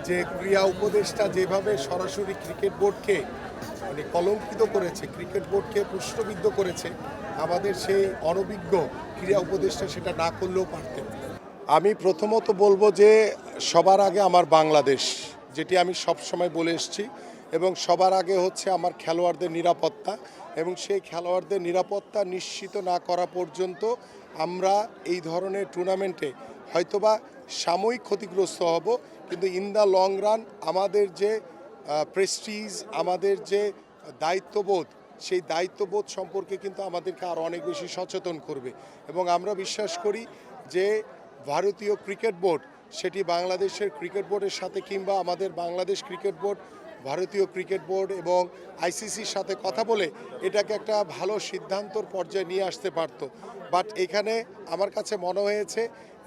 যে ক্রীড়া উপদেষ্টা যেভাবে সরাসরি ক্রিকেট বোর্ডকে কলঙ্কিত করেছে, ক্রিকেট বোর্ডকে প্রশ্নবিদ্ধ করেছে, আমাদের সেই অনভিজ্ঞ ক্রীড়া উপদেষ্টা সেটা না করলেও পারতেন। আমি প্রথমত বলবো যে সবার আগে আমার বাংলাদেশ, যেটি আমি সবসময় বলে এসেছি, এবং সবার আগে হচ্ছে আমার খেলোয়াড়দের নিরাপত্তা, এবং সেই খেলোয়াড়দের নিরাপত্তা নিশ্চিত না করা পর্যন্ত আমরা এই ধরনের টুর্নামেন্টে হয়তোবা সাময়িক ক্ষতিগ্রস্ত হব, কিন্তু ইন দ্য লং রান আমাদের যে প্রেস্টিজ, আমাদের যে দায়িত্ববোধ, সেই দায়িত্ববোধ সম্পর্কে কিন্তু আমাদেরকে আরও অনেক বেশি সচেতন করবে। এবং আমরা বিশ্বাস করি যে ভারতীয় ক্রিকেট বোর্ড সেটি বাংলাদেশের ক্রিকেট বোর্ডের সাথে কিংবা আমাদের বাংলাদেশ ক্রিকেট বোর্ড ভারতীয় ক্রিকেট বোর্ড এবং আইসিসির সাথে কথা বলে এটাকে একটা ভালো সিদ্ধান্তর পর্যায়ে নিয়ে আসতে পারত। বাট এখানে আমার কাছে মনে হয়েছে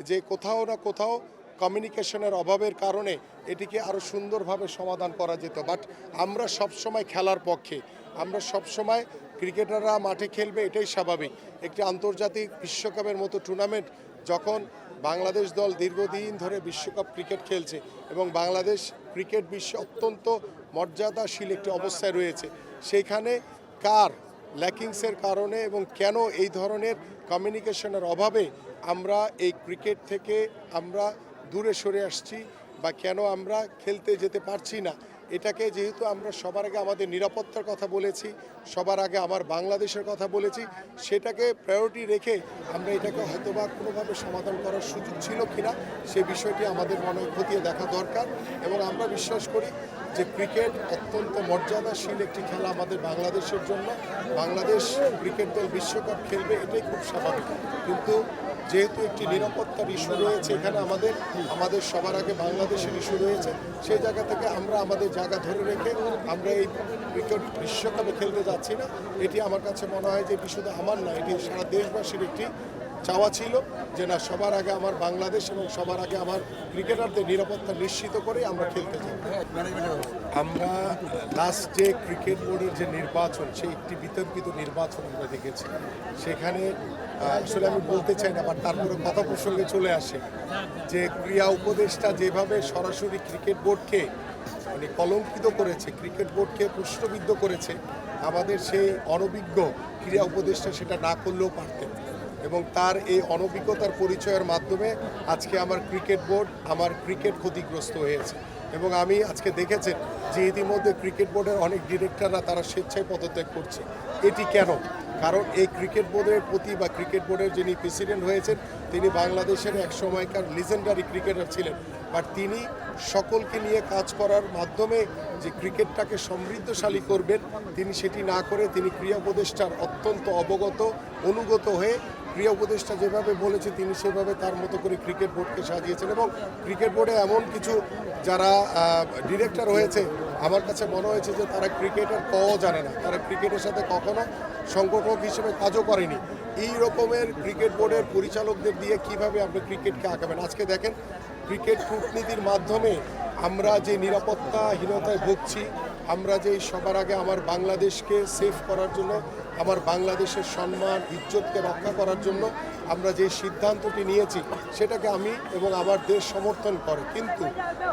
যে কোথাও না কোথাও কমিউনিকেশনের অভাবের কারণে এটিকে আরও সুন্দরভাবে সমাধান করা যেত। বাট আমরা সবসময় খেলার পক্ষে, আমরা সবসময় ক্রিকেটাররা মাঠে খেলবে, এটাই স্বাভাবিক। একটি আন্তর্জাতিক বিশ্বকাপের মতো টুর্নামেন্ট যখন বাংলাদেশ দল দীর্ঘদিন ধরে বিশ্বকাপ ক্রিকেট খেলছে এবং বাংলাদেশ ক্রিকেট বিশ্বে অত্যন্ত মর্যাদাশীল একটি অবস্থায় রয়েছে, সেইখানে কার ল্যাকিংসের কারণে এবং কেন এই ধরনের কমিউনিকেশনের অভাবে আমরা এই ক্রিকেট থেকে আমরা দূরে সরে আসছি বা কেন আমরা খেলতে যেতে পারছি না, এটাকে যেহেতু আমরা সবার আগে আমাদের নিরাপত্তার কথা বলেছি, সবার আগে আমার বাংলাদেশের কথা বলেছি, সেটাকে প্রায়োরিটি রেখে আমরা এটাকে হয়তোবা কোনোভাবে সমাধান করার সুযোগ ছিল কিনা সে বিষয়টি আমাদের মনে খতিয়ে দেখা দরকার। এবং আমরা বিশ্বাস করি যে ক্রিকেট অত্যন্ত মর্যাদাশীল একটি খেলা আমাদের বাংলাদেশের জন্য। বাংলাদেশ ক্রিকেট দল বিশ্বকাপ খেলবে, এটাই খুব স্বাভাবিক। কিন্তু যেহেতু একটি নিরাপত্তার ইস্যু রয়েছে এখানে, আমাদের সবার আগে বাংলাদেশের ইস্যু রয়েছে, সেই জায়গা থেকে আমরা আমাদের জায়গা ধরে রেখে আমরা এই ক্রিকেট বিশ্বকাপে খেলতে যাচ্ছি না। এটি আমার কাছে মনে হয় যে এটি শুধু আমার না, এটি সারা দেশবাসীর একটি চাওয়া ছিল যে না, সবার আগে আমার বাংলাদেশ এবং সবার আগে আমার ক্রিকেটারদের নিরাপত্তা নিশ্চিত করে আমরা খেলতে যাব। আমরা লাস্ট যে ক্রিকেট বোর্ডের যে নির্বাচন, সেই একটি বিতর্কিত নির্বাচন আমরা দেখেছি। সেখানে আসলে আমি বলতে চাই না, বাট তারপরে কথা প্রসঙ্গে চলে আসে যে ক্রীড়া উপদেষ্টা যেভাবে সরাসরি ক্রিকেট বোর্ডকে কলঙ্কিত করেছে, ক্রিকেট বোর্ডকে প্রশ্নবিদ্ধ করেছে, আমাদের সেই অনভিজ্ঞ ক্রীড়া উপদেষ্টা সেটা না করলেও পারতেন। এবং তার এই অনভিজ্ঞতার পরিচয়ের মাধ্যমে আজকে আমার ক্রিকেট বোর্ড, আমার ক্রিকেট ক্ষতিগ্রস্ত হয়েছে। এবং আমি আজকে দেখেছেন যে ইতিমধ্যে ক্রিকেট বোর্ডের অনেক ডিরেক্টররা তারা স্বেচ্ছায় পদত্যাগ করছে। এটি কেন? কারণ এই ক্রিকেট বোর্ডের প্রতি বা ক্রিকেট বোর্ডের যিনি প্রেসিডেন্ট হয়েছেন তিনি বাংলাদেশের এক সময়কার লিজেন্ডারি ক্রিকেটার ছিলেন, বাট তিনি সকলকে নিয়ে কাজ করার মাধ্যমে যে ক্রিকেটটাকে সমৃদ্ধশালী করবেন তিনি সেটি না করে তিনি ক্রীড়া উপদেষ্টার অত্যন্ত অবগত অনুগত হয়ে ক্রীড়া উপদেষ্টা যেভাবে বলেছে তিনি সেভাবে তার মতো করে ক্রিকেট বোর্ডকে সাজিয়েছেন। এবং ক্রিকেট বোর্ডে এমন কিছু যারা ডিরেক্টর হয়েছে আমার কাছে মনে হয়েছে যে তারা ক্রিকেটের কও জানে না, তারা ক্রিকেটের সাথে কখনো সংগঠক হিসেবে কাজও করেনি। এই রকমের ক্রিকেট বোর্ডের পরিচালকদের দিয়ে কিভাবে আপনি ক্রিকেটকে আগাবেন? আজকে দেখেন ক্রিকেট কূটনীতির মাধ্যমে আমরা যে নিরাপত্তাহীনতায় ভুগছি, আমরা যে সবার আগে আমার বাংলাদেশকে সেভ করার জন্য, আমার বাংলাদেশের সম্মান ইজ্জতকে রক্ষা করার জন্য আমরা যে সিদ্ধান্তটি নিয়েছি সেটাকে আমি এবং আমার দেশ সমর্থন করে। কিন্তু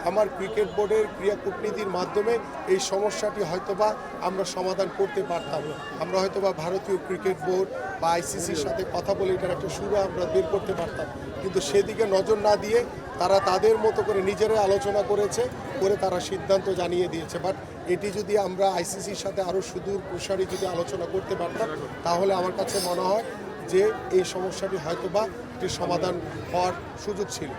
আমার ক্রিকেট বোর্ডের ক্রীড়া কূটনীতির মাধ্যমে এই সমস্যাটি হয়তোবা আমরা সমাধান করতে পারতাম। আমরা হয়তোবা ভারতীয় ক্রিকেট বোর্ড বা আইসিসির সাথে কথা বলে এটার একটা শুরু আমরা বের করতে পারতাম, কিন্তু সেদিকে নজর না দিয়ে তারা তাদের মতো করে নিজেরাই আলোচনা করে তারা সিদ্ধান্ত জানিয়ে দিয়েছে। বাট এটি যদি আমরা আইসিসির সাথে আরও সুদূর প্রসারী যদি আলোচনা করতে পারতাম তাহলে আমার কাছে মনে হয় যে এই সমস্যাটি হয়তোবা একটি সমাধান হওয়ার সুযোগ ছিল।